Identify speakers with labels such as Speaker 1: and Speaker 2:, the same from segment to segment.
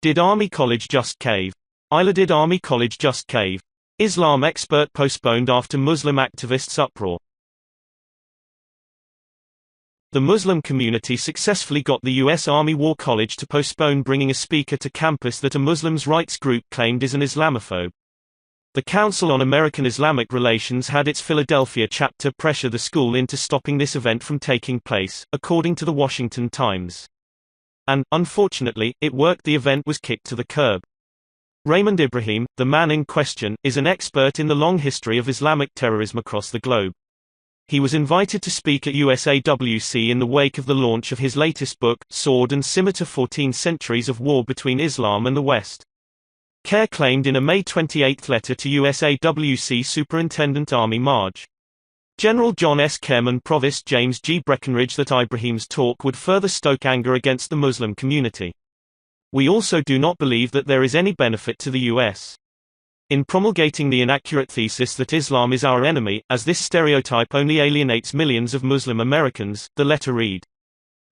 Speaker 1: Did Army College just cave? Isla, did Army College just cave? Islam expert postponed after Muslim activists' uproar. The Muslim community successfully got the U.S. Army War College to postpone bringing a speaker to campus that a Muslims' rights group claimed is an Islamophobe. The Council on American Islamic Relations had its Philadelphia chapter pressure the school into stopping this event from taking place, according to the Washington Times. And, unfortunately, it worked. The event was kicked to the curb. Raymond Ibrahim, the man in question, is an expert in the long history of Islamic terrorism across the globe. He was invited to speak at USAWC in the wake of the launch of his latest book, Sword and Scimitar: 14 Centuries of War Between Islam and the West. CARE claimed in a May 28 letter to USAWC Superintendent Army Marj. General John S. Kerman Provost James G. Breckinridge that Ibrahim's talk would further stoke anger against the Muslim community. We also do not believe that there is any benefit to the U.S. in promulgating the inaccurate thesis that Islam is our enemy, as this stereotype only alienates millions of Muslim Americans, the letter read.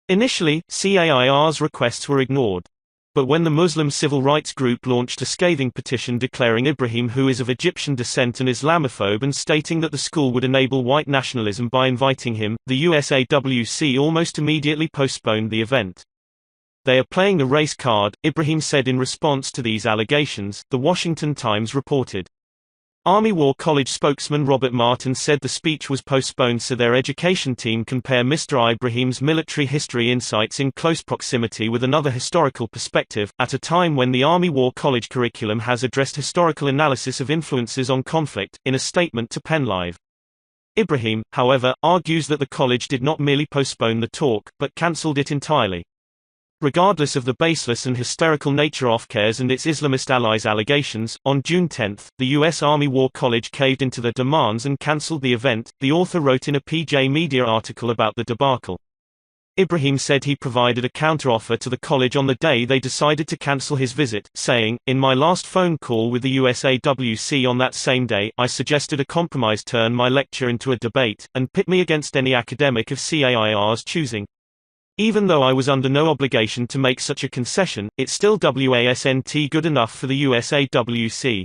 Speaker 1: Initially, CAIR's requests were ignored. But when the Muslim civil rights group launched a scathing petition declaring Ibrahim, who is of Egyptian descent, an Islamophobe and stating that the school would enable white nationalism by inviting him, the USAWC almost immediately postponed the event. They are playing the race card, Ibrahim said in response to these allegations, The Washington Times reported. Army War College spokesman Robert Martin said the speech was postponed so their education team can pair Mr. Ibrahim's military history insights in close proximity with another historical perspective, at a time when the Army War College curriculum has addressed historical analysis of influences on conflict, in a statement to PennLive. Ibrahim, however, argues that the college did not merely postpone the talk, but cancelled it entirely. Regardless of the baseless and hysterical nature of CARE's and its Islamist allies' allegations, on June 10, the U.S. Army War College caved into their demands and cancelled the event, the author wrote in a PJ Media article about the debacle. Ibrahim said he provided a counteroffer to the college on the day they decided to cancel his visit, saying, In my last phone call with the USAWC on that same day, I suggested a compromise: turn my lecture into a debate, and pit me against any academic of CAIR's choosing. Even though I was under no obligation to make such a concession, it still wasn't good enough for the USAWC.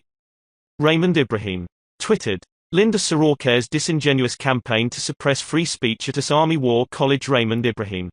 Speaker 1: Raymond Ibrahim twittered. Linda Soroka's disingenuous campaign to suppress free speech at US Army War College. Raymond Ibrahim.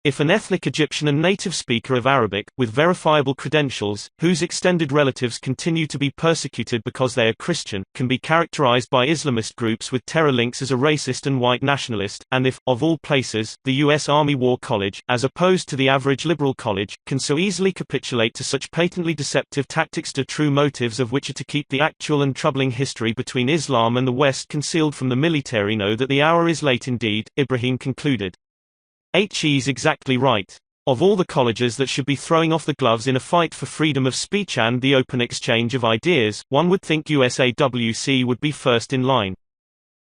Speaker 1: If an ethnic Egyptian and native speaker of Arabic, with verifiable credentials, whose extended relatives continue to be persecuted because they are Christian, can be characterized by Islamist groups with terror links as a racist and white nationalist, and if, of all places, the U.S. Army War College, as opposed to the average liberal college, can so easily capitulate to such patently deceptive tactics, the true motives of which are to keep the actual and troubling history between Islam and the West concealed from the military, know that the hour is late indeed, Ibrahim concluded. He's exactly right. Of all the colleges that should be throwing off the gloves in a fight for freedom of speech and the open exchange of ideas, one would think USAWC would be first in line.